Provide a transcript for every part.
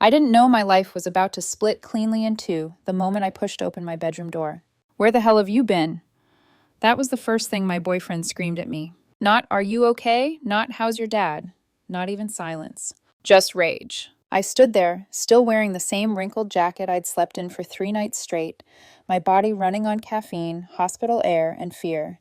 I didn't know my life was about to split cleanly in two the moment I pushed open my bedroom door. "Where the hell have you been?" That was the first thing my boyfriend screamed at me. Not, "Are you okay?" Not, "How's your dad?" Not even silence. Just rage. I stood there, still wearing the same wrinkled jacket I'd slept in for 3 nights straight, my body running on caffeine, hospital air, and fear.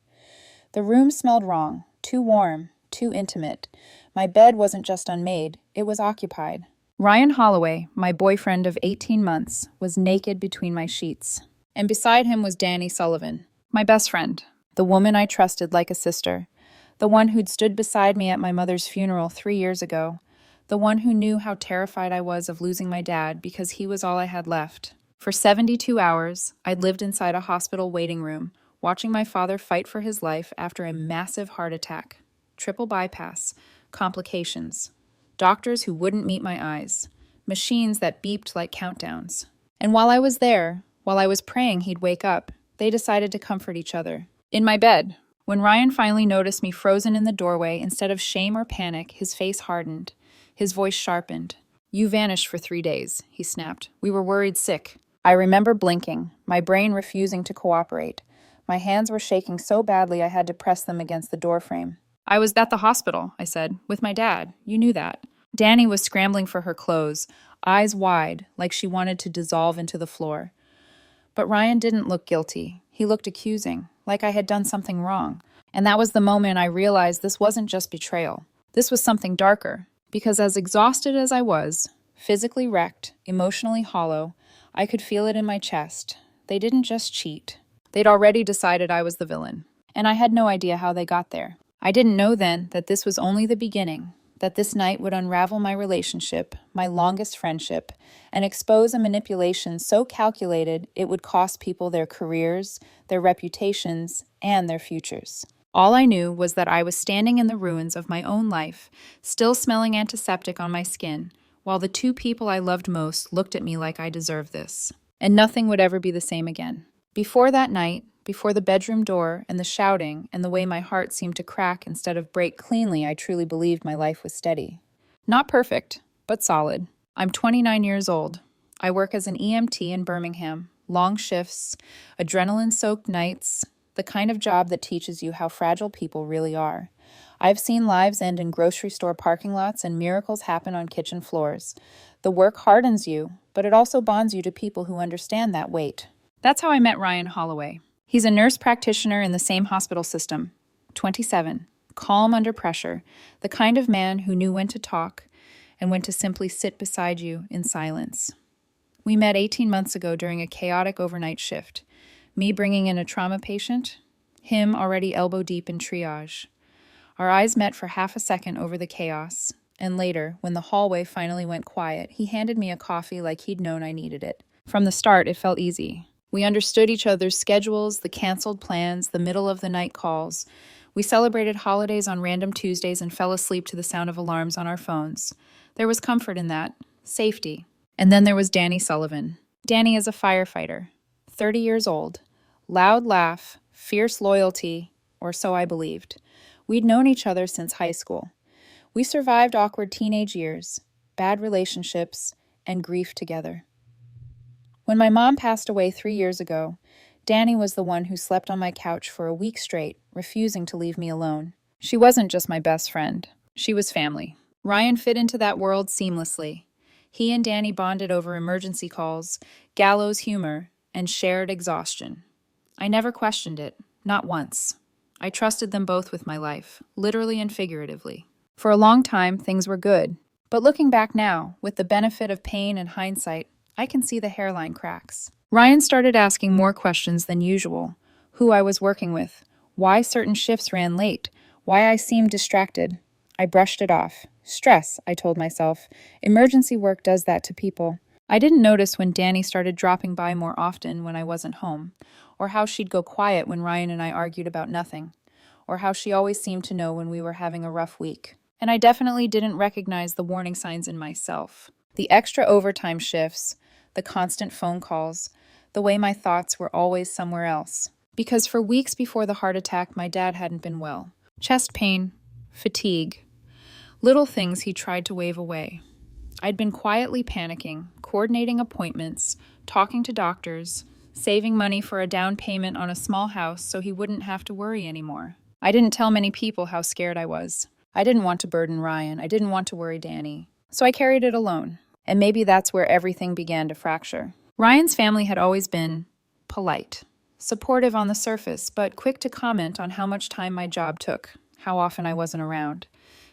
The room smelled wrong, too warm, too intimate. My bed wasn't just unmade, it was occupied. Ryan Holloway, my boyfriend of 18 months, was naked between my sheets. And beside him was Danny Sullivan, my best friend, the woman I trusted like a sister, the one who'd stood beside me at my mother's funeral 3 years ago, the one who knew how terrified I was of losing my dad because he was all I had left. For 72 hours, I'd lived inside a hospital waiting room, watching my father fight for his life after a massive heart attack, triple bypass, complications, doctors who wouldn't meet my eyes, machines that beeped like countdowns. And while I was there, while I was praying he'd wake up, they decided to comfort each other. In my bed, when Ryan finally noticed me frozen in the doorway, instead of shame or panic, his face hardened, his voice sharpened. "You vanished for 3 days," he snapped. "We were worried sick." I remember blinking, my brain refusing to cooperate. My hands were shaking so badly I had to press them against the doorframe. "I was at the hospital," I said, "with my dad. You knew that." Danny was scrambling for her clothes, eyes wide, like she wanted to dissolve into the floor. But Ryan didn't look guilty. He looked accusing, like I had done something wrong. And that was the moment I realized this wasn't just betrayal. This was something darker. Because as exhausted as I was, physically wrecked, emotionally hollow, I could feel it in my chest. They didn't just cheat. They'd already decided I was the villain. And I had no idea how they got there. I didn't know then that this was only the beginning, that this night would unravel my relationship, my longest friendship, and expose a manipulation so calculated it would cost people their careers, their reputations, and their futures. All I knew was that I was standing in the ruins of my own life, still smelling antiseptic on my skin, while the two people I loved most looked at me like I deserved this. And nothing would ever be the same again. Before that night, before the bedroom door and the shouting and the way my heart seemed to crack instead of break cleanly, I truly believed my life was steady. Not perfect, but solid. I'm 29 years old. I work as an EMT in Birmingham, long shifts, adrenaline-soaked nights, the kind of job that teaches you how fragile people really are. I've seen lives end in grocery store parking lots and miracles happen on kitchen floors. The work hardens you, but it also bonds you to people who understand that weight. That's how I met Ryan Holloway. He's a nurse practitioner in the same hospital system, 27, calm under pressure, the kind of man who knew when to talk and when to simply sit beside you in silence. We met 18 months ago during a chaotic overnight shift. Me bringing in a trauma patient, him already elbow deep in triage. Our eyes met for half a second over the chaos, and later, when the hallway finally went quiet, he handed me a coffee like he'd known I needed it. From the start, it felt easy. We understood each other's schedules, the canceled plans, the middle-of-the-night calls. We celebrated holidays on random Tuesdays and fell asleep to the sound of alarms on our phones. There was comfort in that, safety. And then there was Danny Sullivan. Danny is a firefighter, 30 years old. Loud laugh, fierce loyalty, or so I believed. We'd known each other since high school. We survived awkward teenage years, bad relationships, and grief together. When my mom passed away 3 years ago, Danny was the one who slept on my couch for a week straight, refusing to leave me alone. She wasn't just my best friend. She was family. Ryan fit into that world seamlessly. He and Danny bonded over emergency calls, gallows humor, and shared exhaustion. I never questioned it, not once. I trusted them both with my life, literally and figuratively. For a long time, things were good. But looking back now, with the benefit of pain and hindsight, I can see the hairline cracks. Ryan started asking more questions than usual. Who I was working with, why certain shifts ran late, why I seemed distracted. I brushed it off. Stress, I told myself. Emergency work does that to people. I didn't notice when Danny started dropping by more often when I wasn't home, or how she'd go quiet when Ryan and I argued about nothing, or how she always seemed to know when we were having a rough week. And I definitely didn't recognize the warning signs in myself. The extra overtime shifts, the constant phone calls, the way my thoughts were always somewhere else. Because for weeks before the heart attack, my dad hadn't been well. Chest pain, fatigue, little things he tried to wave away. I'd been quietly panicking, coordinating appointments, talking to doctors, saving money for a down payment on a small house so he wouldn't have to worry anymore. I didn't tell many people how scared I was. I didn't want to burden Ryan. I didn't want to worry Danny. So I carried it alone. And maybe that's where everything began to fracture. Ryan's family had always been polite, supportive on the surface, but quick to comment on how much time my job took, how often I wasn't around.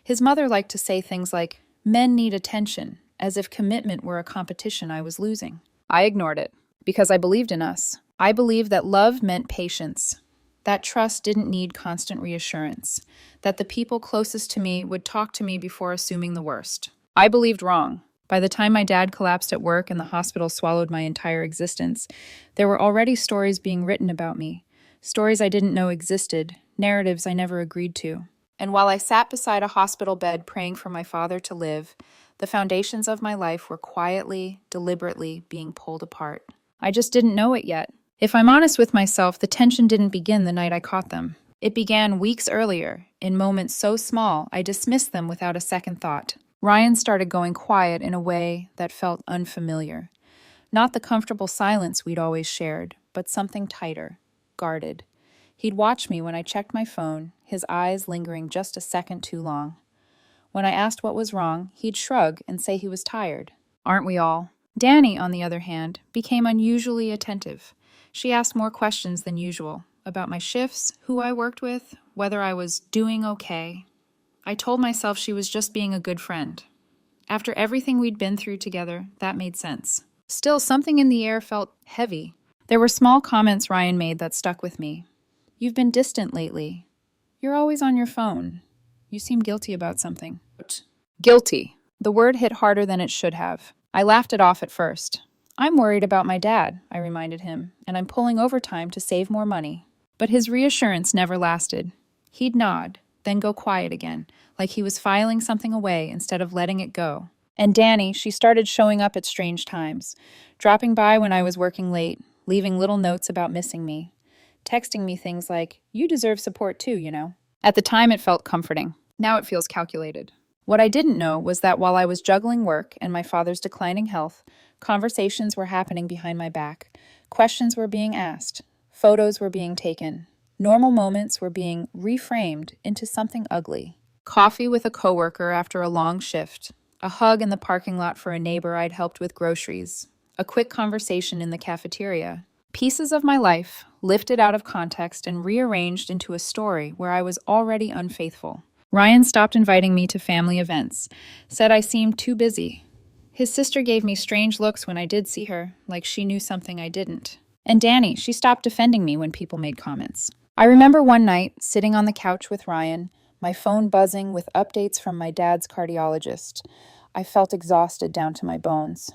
His mother liked to say things like, "Men need attention," as if commitment were a competition I was losing. I ignored it, because I believed in us. I believed that love meant patience, that trust didn't need constant reassurance, that the people closest to me would talk to me before assuming the worst. I believed wrong. By the time my dad collapsed at work and the hospital swallowed my entire existence, there were already stories being written about me, stories I didn't know existed, narratives I never agreed to. And while I sat beside a hospital bed praying for my father to live, the foundations of my life were quietly, deliberately being pulled apart. I just didn't know it yet. If I'm honest with myself, the tension didn't begin the night I caught them. It began weeks earlier, in moments so small I dismissed them without a second thought. Ryan started going quiet in a way that felt unfamiliar. Not the comfortable silence we'd always shared, but something tighter, guarded. He'd watch me when I checked my phone, his eyes lingering just a second too long. When I asked what was wrong, he'd shrug and say he was tired. Aren't we all? Danny, on the other hand, became unusually attentive. She asked more questions than usual, about my shifts, who I worked with, whether I was doing okay. I told myself she was just being a good friend. After everything we'd been through together, that made sense. Still, something in the air felt heavy. There were small comments Ryan made that stuck with me. "You've been distant lately. You're always on your phone. You seem guilty about something." Guilty. The word hit harder than it should have. I laughed it off at first. "I'm worried about my dad," I reminded him, "and I'm pulling overtime to save more money." But his reassurance never lasted. He'd nod, then go quiet again, like he was filing something away instead of letting it go. And Danny, she started showing up at strange times, dropping by when I was working late, leaving little notes about missing me, texting me things like, "You deserve support too, you know." At the time, it felt comforting. Now it feels calculated. What I didn't know was that while I was juggling work and my father's declining health, conversations were happening behind my back. Questions were being asked. Photos were being taken. Normal moments were being reframed into something ugly. Coffee with a coworker after a long shift. A hug in the parking lot for a neighbor I'd helped with groceries. A quick conversation in the cafeteria. Pieces of my life lifted out of context and rearranged into a story where I was already unfaithful. Ryan stopped inviting me to family events, said I seemed too busy. His sister gave me strange looks when I did see her, like she knew something I didn't. And Danny, she stopped defending me when people made comments. I remember one night, sitting on the couch with Ryan, my phone buzzing with updates from my dad's cardiologist. I felt exhausted down to my bones.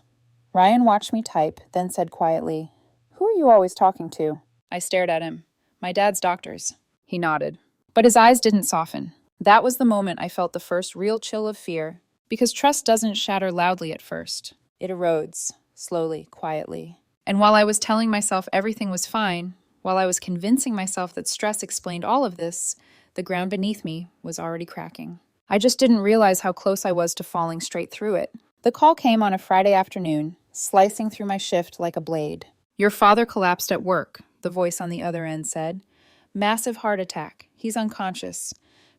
Ryan watched me type, then said quietly, "Who are you always talking to?" I stared at him. "My dad's doctors." He nodded. But his eyes didn't soften. That was the moment I felt the first real chill of fear, because trust doesn't shatter loudly at first. It erodes, slowly, quietly. And while I was telling myself everything was fine, while I was convincing myself that stress explained all of this, the ground beneath me was already cracking. I just didn't realize how close I was to falling straight through it. The call came on a Friday afternoon, slicing through my shift like a blade. "Your father collapsed at work," the voice on the other end said. "Massive heart attack. He's unconscious.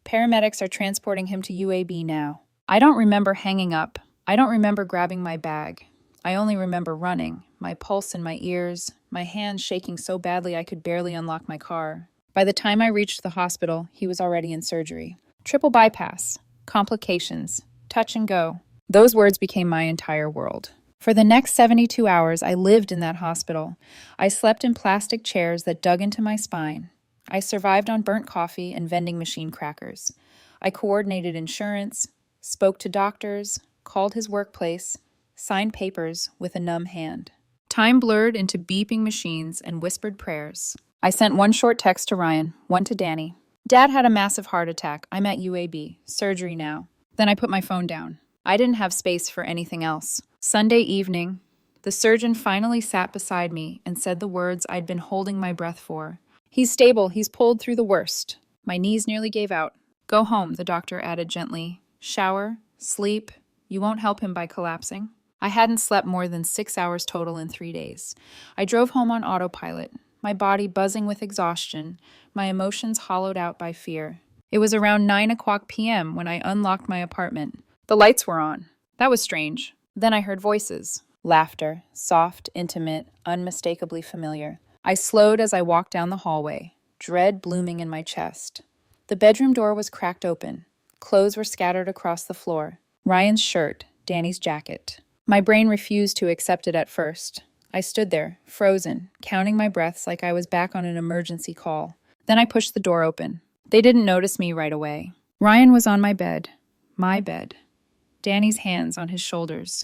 Paramedics are transporting him to UAB now." I don't remember hanging up. I don't remember grabbing my bag. I only remember running, my pulse in my ears, my hands shaking so badly I could barely unlock my car. By the time I reached the hospital, he was already in surgery. Triple bypass, complications, touch and go. Those words became my entire world. For the next 72 hours, I lived in that hospital. I slept in plastic chairs that dug into my spine. I survived on burnt coffee and vending machine crackers. I coordinated insurance, spoke to doctors, called his workplace, signed papers with a numb hand. Time blurred into beeping machines and whispered prayers. I sent one short text to Ryan, one to Danny. "Dad had a massive heart attack. I'm at UAB. Surgery now." Then I put my phone down. I didn't have space for anything else. Sunday evening, the surgeon finally sat beside me and said the words I'd been holding my breath for. "He's stable. He's pulled through the worst." My knees nearly gave out. "Go home," the doctor added gently. "Shower, sleep. You won't help him by collapsing. I hadn't slept more than 6 hours total in 3 days. I drove home on autopilot, my body buzzing with exhaustion, my emotions hollowed out by fear. It was around 9 o'clock p.m. when I unlocked my apartment. The lights were on. That was strange. Then I heard voices. Laughter, soft, intimate, unmistakably familiar. I slowed as I walked down the hallway, dread blooming in my chest. The bedroom door was cracked open. Clothes were scattered across the floor. Ryan's shirt, Danny's jacket. My brain refused to accept it at first. I stood there, frozen, counting my breaths like I was back on an emergency call. Then I pushed the door open. They didn't notice me right away. Ryan was on my bed. My bed. Danny's hands on his shoulders,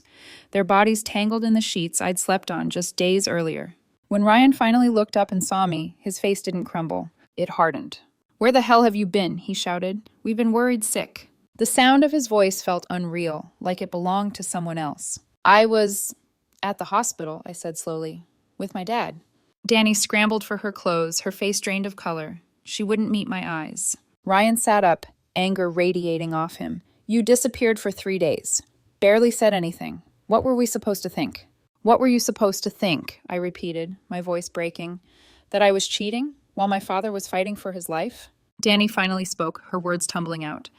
their bodies tangled in the sheets I'd slept on just days earlier. When Ryan finally looked up and saw me, his face didn't crumble. It hardened. "Where the hell have you been?" he shouted. "We've been worried sick." The sound of his voice felt unreal, like it belonged to someone else. "I was at the hospital," I said slowly, "with my dad." Danny scrambled for her clothes, her face drained of color. She wouldn't meet my eyes. Ryan sat up, anger radiating off him. "You disappeared for 3 days. Barely said anything. What were we supposed to think?" "What were you supposed to think?" I repeated, my voice breaking. "That I was cheating while my father was fighting for his life?" Danny finally spoke, her words tumbling out.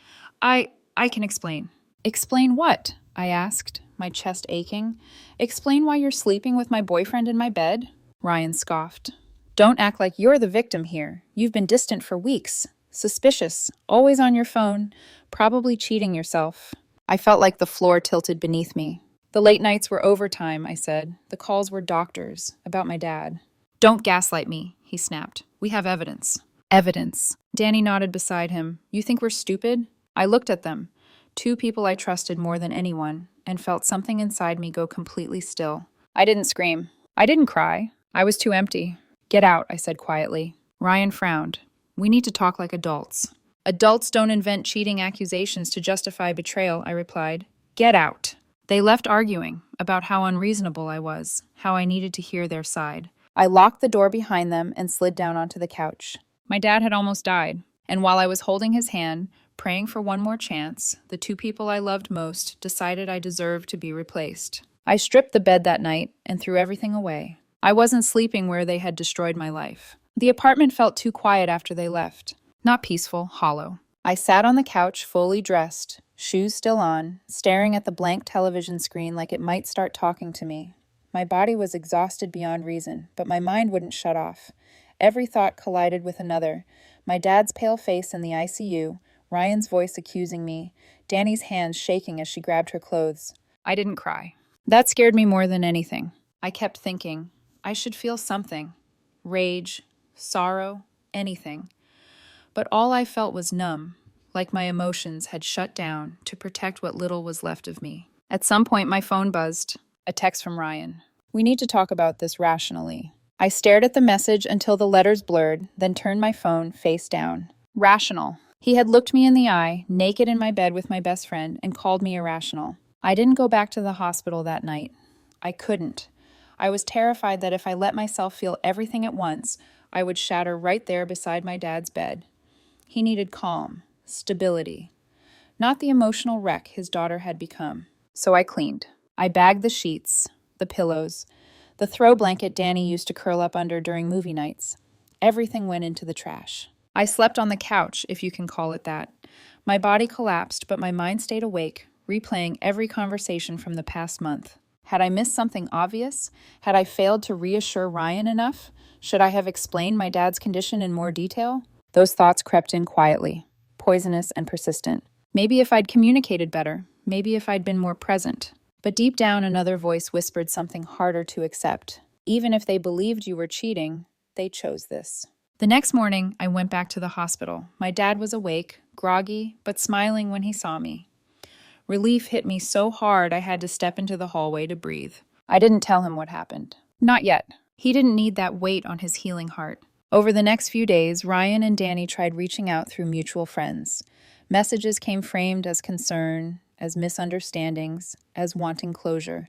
I can explain." "Explain what?" I asked, my chest aching. "Explain why you're sleeping with my boyfriend in my bed?" Ryan scoffed. "Don't act like you're the victim here. You've been distant for weeks. Suspicious, always on your phone, probably cheating yourself." I felt like the floor tilted beneath me. "The late nights were overtime," I said. "The calls were doctors, about my dad." "Don't gaslight me," he snapped. "We have evidence." "Evidence." Danny nodded beside him. "You think we're stupid?" I looked at them, 2 people I trusted more than anyone, and felt something inside me go completely still. I didn't scream. I didn't cry. I was too empty. "Get out," I said quietly. Ryan frowned. "We need to talk like adults." "Adults don't invent cheating accusations to justify betrayal," I replied. "Get out." They left arguing about how unreasonable I was, how I needed to hear their side. I locked the door behind them and slid down onto the couch. My dad had almost died, and while I was holding his hand, praying for one more chance, the 2 people I loved most decided I deserved to be replaced. I stripped the bed that night and threw everything away. I wasn't sleeping where they had destroyed my life. The apartment felt too quiet after they left. Not peaceful, hollow. I sat on the couch, fully dressed, shoes still on, staring at the blank television screen like it might start talking to me. My body was exhausted beyond reason, but my mind wouldn't shut off. Every thought collided with another. My dad's pale face in the ICU, Ryan's voice accusing me, Danny's hands shaking as she grabbed her clothes. I didn't cry. That scared me more than anything. I kept thinking, I should feel something. Rage, sorrow, anything. But all I felt was numb, like my emotions had shut down to protect what little was left of me. At some point, my phone buzzed. A text from Ryan. "We need to talk about this rationally." I stared at the message until the letters blurred, then turned my phone face down. Rational. He had looked me in the eye, naked in my bed with my best friend, and called me irrational. I didn't go back to the hospital that night. I couldn't. I was terrified that if I let myself feel everything at once, I would shatter right there beside my dad's bed. He needed calm, stability, not the emotional wreck his daughter had become. So I cleaned. I bagged the sheets, the pillows, the throw blanket Danny used to curl up under during movie nights. Everything went into the trash. I slept on the couch, if you can call it that. My body collapsed, but my mind stayed awake, replaying every conversation from the past month. Had I missed something obvious? Had I failed to reassure Ryan enough? Should I have explained my dad's condition in more detail? Those thoughts crept in quietly, poisonous and persistent. Maybe if I'd communicated better, maybe if I'd been more present. But deep down, another voice whispered something harder to accept. Even if they believed you were cheating, they chose this. The next morning, I went back to the hospital. My dad was awake, groggy, but smiling when he saw me. Relief hit me so hard I had to step into the hallway to breathe. I didn't tell him what happened. Not yet. He didn't need that weight on his healing heart. Over the next few days, Ryan and Danny tried reaching out through mutual friends. Messages came framed as concern, as misunderstandings, as wanting closure.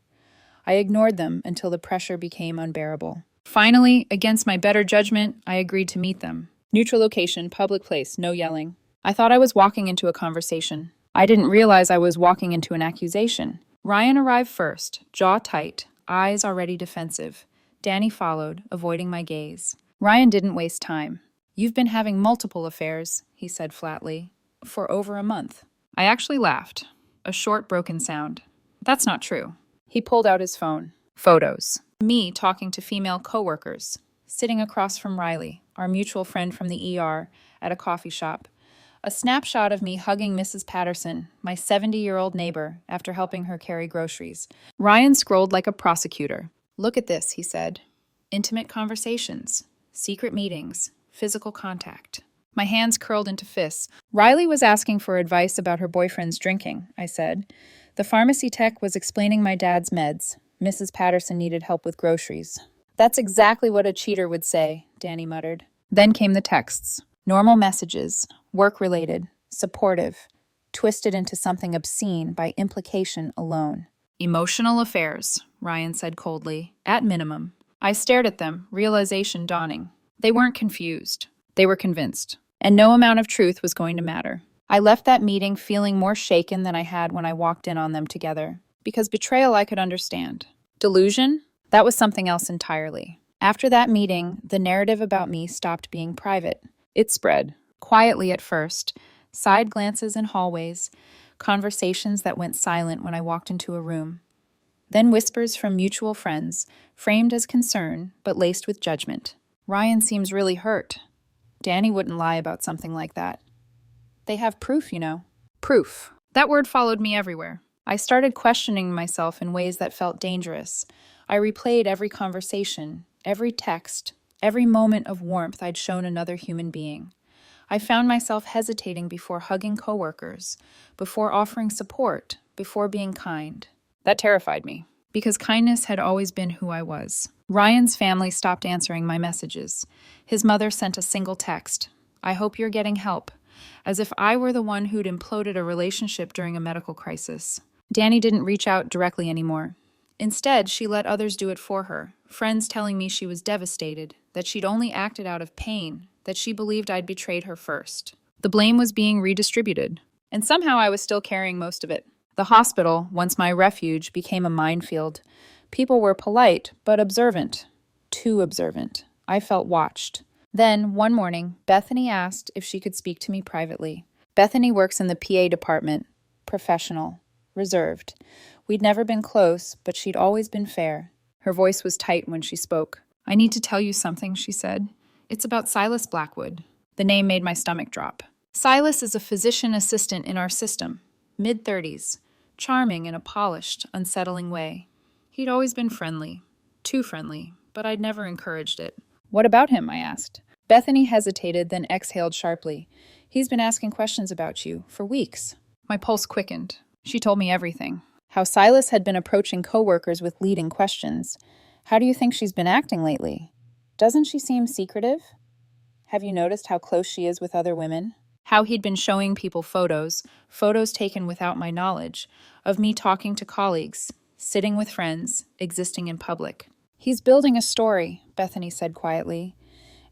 I ignored them until the pressure became unbearable. Finally, against my better judgment, I agreed to meet them. Neutral location, public place, no yelling. I thought I was walking into a conversation. I didn't realize I was walking into an accusation. Ryan arrived first, jaw tight, eyes already defensive. Danny followed, avoiding my gaze. Ryan didn't waste time. "You've been having multiple affairs," he said flatly, "for over a month." I actually laughed. A short, broken sound. "That's not true." He pulled out his phone. Photos. Me talking to female coworkers, sitting across from Riley, our mutual friend from the ER, at a coffee shop. A snapshot of me hugging Mrs. Patterson, my 70-year-old neighbor, after helping her carry groceries. Ryan scrolled like a prosecutor. "Look at this," he said. "Intimate conversations, secret meetings, physical contact." My hands curled into fists. "Riley was asking for advice about her boyfriend's drinking," I said. "The pharmacy tech was explaining my dad's meds. Mrs. Patterson needed help with groceries." "That's exactly what a cheater would say," Danny muttered. Then came the texts. Normal messages, work-related, supportive, twisted into something obscene by implication alone. "Emotional affairs," Ryan said coldly, "at minimum." I stared at them, realization dawning. They weren't confused. They were convinced. And no amount of truth was going to matter. I left that meeting feeling more shaken than I had when I walked in on them together. Because betrayal I could understand. Delusion? That was something else entirely. After that meeting, the narrative about me stopped being private. It spread, quietly at first, side glances in hallways, conversations that went silent when I walked into a room. Then whispers from mutual friends, framed as concern, but laced with judgment. "Ryan seems really hurt." Danny wouldn't lie about something like that. "They have proof, you know." Proof. That word followed me everywhere. I started questioning myself in ways that felt dangerous. I replayed every conversation, every text, every moment of warmth I'd shown another human being. I found myself hesitating before hugging coworkers, before offering support, before being kind. That terrified me, because kindness had always been who I was. Ryan's family stopped answering my messages. His mother sent a single text, "I hope you're getting help," as if I were the one who'd imploded a relationship during a medical crisis. Danny didn't reach out directly anymore. Instead, she let others do it for her, friends telling me she was devastated, that she'd only acted out of pain, that she believed I'd betrayed her first. The blame was being redistributed, and somehow I was still carrying most of it. The hospital, once my refuge, became a minefield. People were polite, but observant. Too observant. I felt watched. Then, one morning, Bethany asked if she could speak to me privately. Bethany works in the PA department. Professional. Reserved. We'd never been close, but she'd always been fair. Her voice was tight when she spoke. "I need to tell you something," she said. "It's about Silas Blackwood." The name made my stomach drop. Silas is a physician assistant in our system. Mid-30s. Charming in a polished, unsettling way. He'd always been friendly. Too friendly, but I'd never encouraged it. "What about him?" I asked. Bethany hesitated, then exhaled sharply. "He's been asking questions about you for weeks." My pulse quickened. She told me everything. How Silas had been approaching coworkers with leading questions. "How do you think she's been acting lately? Doesn't she seem secretive? Have you noticed how close she is with other women?" How he'd been showing people photos taken without my knowledge, of me talking to colleagues, sitting with friends, existing in public. "He's building a story," Bethany said quietly,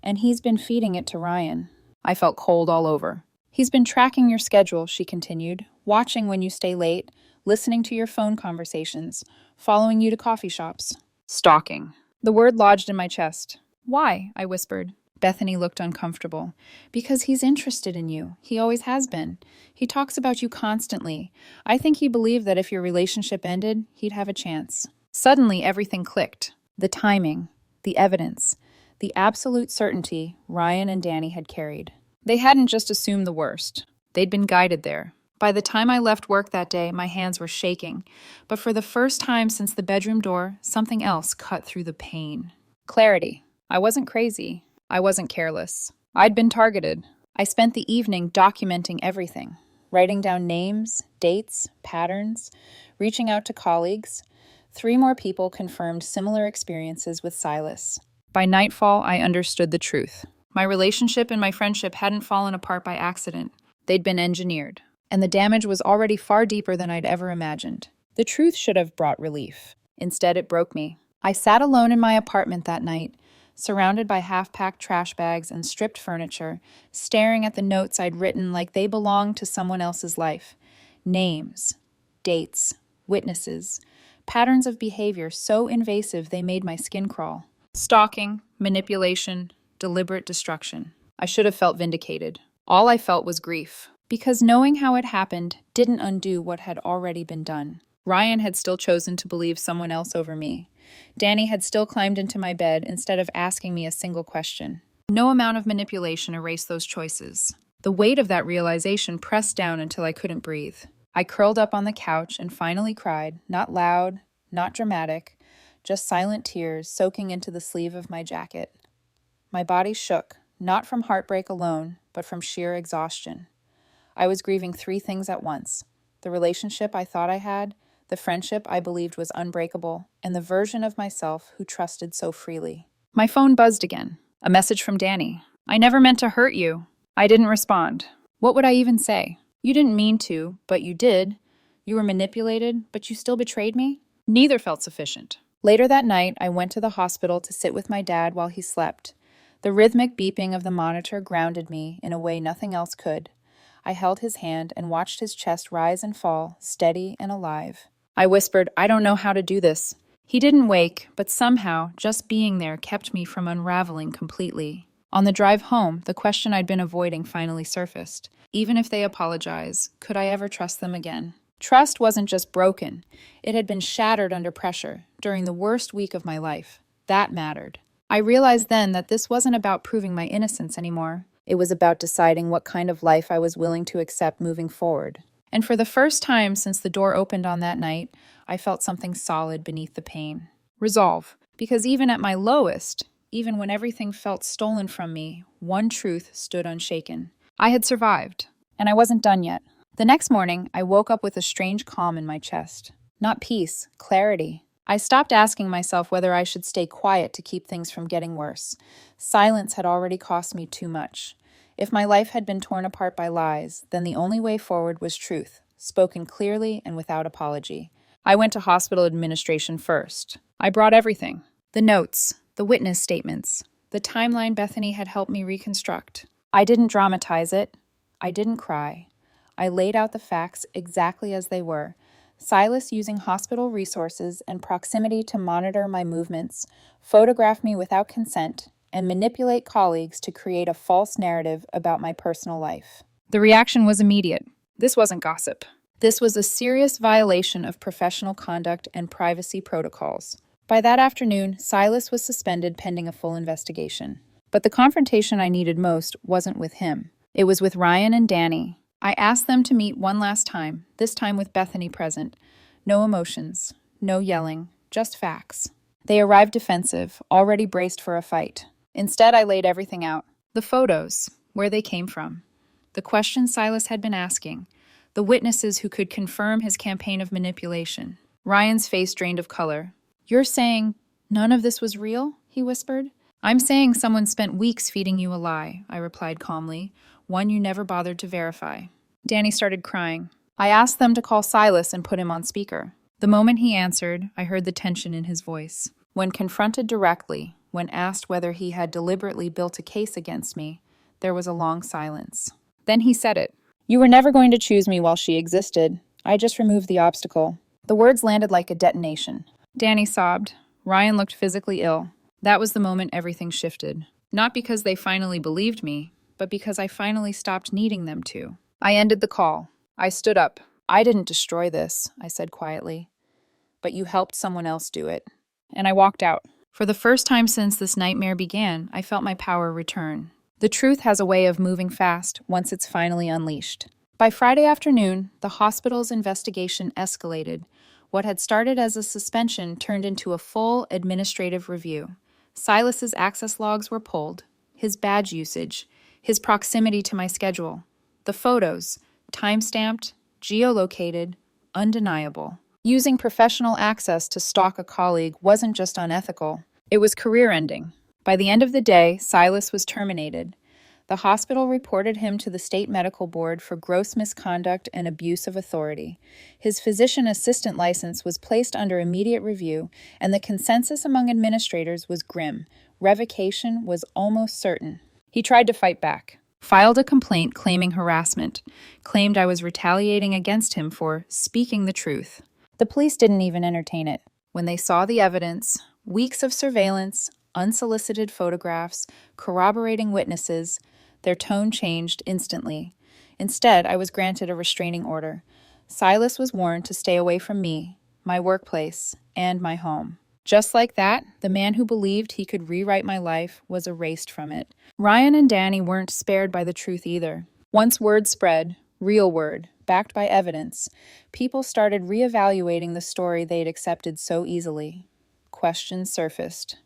"and he's been feeding it to Ryan." I felt cold all over. "He's been tracking your schedule," she continued, "watching when you stay late, listening to your phone conversations, following you to coffee shops." Stalking. The word lodged in my chest. "Why?" I whispered. Bethany looked uncomfortable. "Because he's interested in you. He always has been. He talks about you constantly. I think he believed that if your relationship ended, he'd have a chance." Suddenly, everything clicked. The timing, the evidence, the absolute certainty Ryan and Danny had carried. They hadn't just assumed the worst. They'd been guided there. By the time I left work that day, my hands were shaking. But for the first time since the bedroom door, something else cut through the pain. Clarity. I wasn't crazy. I wasn't careless. I'd been targeted. I spent the evening documenting everything, writing down names, dates, patterns, reaching out to colleagues. 3 more people confirmed similar experiences with Silas. By nightfall, I understood the truth. My relationship and my friendship hadn't fallen apart by accident. They'd been engineered. And the damage was already far deeper than I'd ever imagined. The truth should have brought relief. Instead, it broke me. I sat alone in my apartment that night, surrounded by half-packed trash bags and stripped furniture, staring at the notes I'd written like they belonged to someone else's life. Names, dates, witnesses, patterns of behavior so invasive they made my skin crawl. Stalking, manipulation, deliberate destruction. I should have felt vindicated. All I felt was grief, because knowing how it happened didn't undo what had already been done. Ryan had still chosen to believe someone else over me. Danny had still climbed into my bed instead of asking me a single question. No amount of manipulation erased those choices. The weight of that realization pressed down until I couldn't breathe. I curled up on the couch and finally cried, not loud, not dramatic, just silent tears soaking into the sleeve of my jacket. My body shook, not from heartbreak alone, but from sheer exhaustion. I was grieving three things at once: the relationship I thought I had, the friendship I believed was unbreakable, and the version of myself who trusted so freely. My phone buzzed again. A message from Danny. "I never meant to hurt you." I didn't respond. What would I even say? "You didn't mean to, but you did. You were manipulated, but you still betrayed me." Neither felt sufficient. Later that night, I went to the hospital to sit with my dad while he slept. The rhythmic beeping of the monitor grounded me in a way nothing else could. I held his hand and watched his chest rise and fall, steady and alive. I whispered, "I don't know how to do this." He didn't wake, but somehow, just being there kept me from unraveling completely. On the drive home, the question I'd been avoiding finally surfaced. Even if they apologize, could I ever trust them again? Trust wasn't just broken. It had been shattered under pressure during the worst week of my life. That mattered. I realized then that this wasn't about proving my innocence anymore. It was about deciding what kind of life I was willing to accept moving forward. And for the first time since the door opened on that night, I felt something solid beneath the pain. Resolve. Because even at my lowest, even when everything felt stolen from me, one truth stood unshaken. I had survived, and I wasn't done yet. The next morning, I woke up with a strange calm in my chest. Not peace, clarity. I stopped asking myself whether I should stay quiet to keep things from getting worse. Silence had already cost me too much. If my life had been torn apart by lies, then the only way forward was truth, spoken clearly and without apology. I went to hospital administration first. I brought everything. The notes, the witness statements, the timeline Bethany had helped me reconstruct. I didn't dramatize it. I didn't cry. I laid out the facts exactly as they were. Silas using hospital resources and proximity to monitor my movements, photograph me without consent, and manipulate colleagues to create a false narrative about my personal life. The reaction was immediate. This wasn't gossip. This was a serious violation of professional conduct and privacy protocols. By that afternoon, Silas was suspended pending a full investigation. But the confrontation I needed most wasn't with him. It was with Ryan and Danny. I asked them to meet one last time, this time with Bethany present. No emotions, no yelling, just facts. They arrived defensive, already braced for a fight. Instead, I laid everything out. The photos, where they came from. The questions Silas had been asking. The witnesses who could confirm his campaign of manipulation. Ryan's face drained of color. "You're saying none of this was real?" he whispered. "I'm saying someone spent weeks feeding you a lie," I replied calmly, one you never bothered to verify. Danny started crying. I asked them to call Silas and put him on speaker. The moment he answered, I heard the tension in his voice. When confronted directly, when asked whether he had deliberately built a case against me, there was a long silence. Then he said it. "You were never going to choose me while she existed. I just removed the obstacle." The words landed like a detonation. Danny sobbed. Ryan looked physically ill. That was the moment everything shifted. Not because they finally believed me, but because I finally stopped needing them to. I ended the call. I stood up. "I didn't destroy this," I said quietly. "But you helped someone else do it." And I walked out. For the first time since this nightmare began, I felt my power return. The truth has a way of moving fast once it's finally unleashed. By Friday afternoon, the hospital's investigation escalated. What had started as a suspension turned into a full administrative review. Silas's access logs were pulled, his badge usage, his proximity to my schedule. The photos, time-stamped, geolocated, undeniable. Using professional access to stalk a colleague wasn't just unethical, it was career-ending. By the end of the day, Silas was terminated. The hospital reported him to the state medical board for gross misconduct and abuse of authority. His physician assistant license was placed under immediate review, and the consensus among administrators was grim. Revocation was almost certain. He tried to fight back. filed a complaint claiming harassment, claimed I was retaliating against him for speaking the truth. The police didn't even entertain it. When they saw the evidence, weeks of surveillance, unsolicited photographs, corroborating witnesses, their tone changed instantly. Instead, I was granted a restraining order. Silas was warned to stay away from me, my workplace, and my home. Just like that, the man who believed he could rewrite my life was erased from it. Ryan and Danny weren't spared by the truth either. Once word spread, real word, backed by evidence, people started reevaluating the story they'd accepted so easily. Questions surfaced.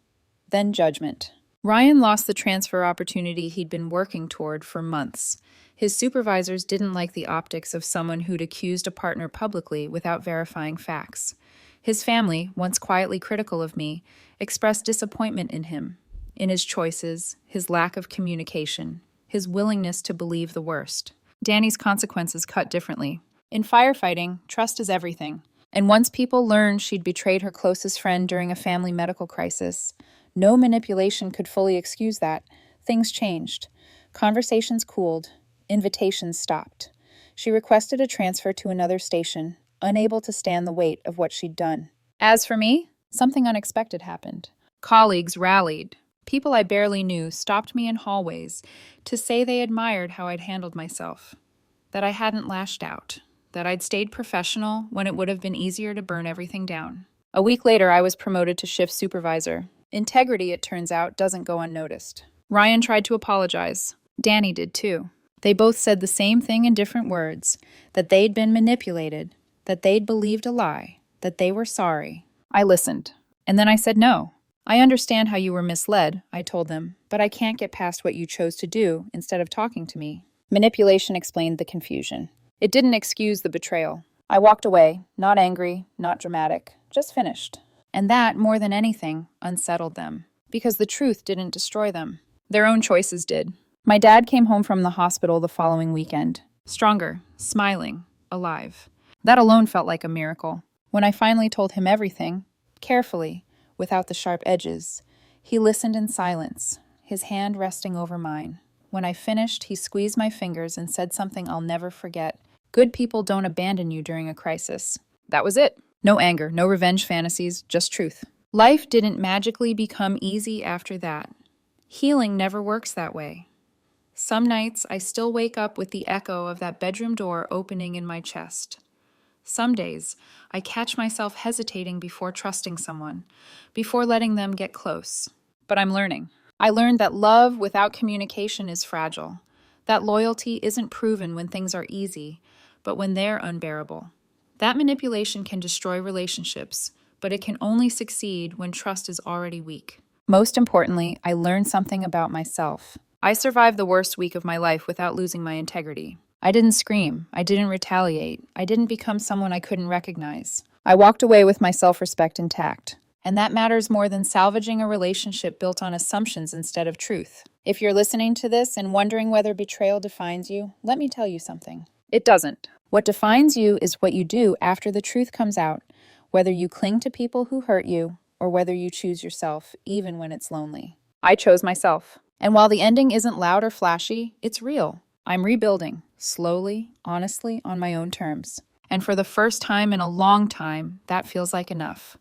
Then judgment. Ryan lost the transfer opportunity he'd been working toward for months. His supervisors didn't like the optics of someone who'd accused a partner publicly without verifying facts. His family, once quietly critical of me, expressed disappointment in him, in his choices, his lack of communication, his willingness to believe the worst. Danny's consequences cut differently. In firefighting, trust is everything. And once people learned she'd betrayed her closest friend during a family medical crisis, no manipulation could fully excuse that. Things changed. Conversations cooled. Invitations stopped. She requested a transfer to another station, unable to stand the weight of what she'd done. As for me, something unexpected happened. Colleagues rallied. People I barely knew stopped me in hallways to say they admired how I'd handled myself, that I hadn't lashed out, that I'd stayed professional when it would have been easier to burn everything down. A week later, I was promoted to shift supervisor. Integrity, it turns out, doesn't go unnoticed. Ryan tried to apologize. Danny did too. They both said the same thing in different words, that they'd been manipulated, that they'd believed a lie, that they were sorry. I listened. And then I said no. I understand how you were misled, I told them, but I can't get past what you chose to do instead of talking to me. Manipulation explained the confusion. It didn't excuse the betrayal. I walked away, not angry, not dramatic, just finished. And that, more than anything, unsettled them, because the truth didn't destroy them. Their own choices did. My dad came home from the hospital the following weekend, stronger, smiling, alive. That alone felt like a miracle. When I finally told him everything, carefully, without the sharp edges, he listened in silence, his hand resting over mine. When I finished, he squeezed my fingers and said something I'll never forget. Good people don't abandon you during a crisis. That was it. No anger, no revenge fantasies, just truth. Life didn't magically become easy after that. Healing never works that way. Some nights, I still wake up with the echo of that bedroom door opening in my chest. Some days, I catch myself hesitating before trusting someone, before letting them get close. But I'm learning. I learned that love without communication is fragile, that loyalty isn't proven when things are easy, but when they're unbearable. That manipulation can destroy relationships, but it can only succeed when trust is already weak. Most importantly, I learned something about myself. I survived the worst week of my life without losing my integrity. I didn't scream. I didn't retaliate. I didn't become someone I couldn't recognize. I walked away with my self-respect intact. And that matters more than salvaging a relationship built on assumptions instead of truth. If you're listening to this and wondering whether betrayal defines you, let me tell you something. It doesn't. What defines you is what you do after the truth comes out, whether you cling to people who hurt you or whether you choose yourself, even when it's lonely. I chose myself. And while the ending isn't loud or flashy, it's real. I'm rebuilding, slowly, honestly, on my own terms. And for the first time in a long time, that feels like enough.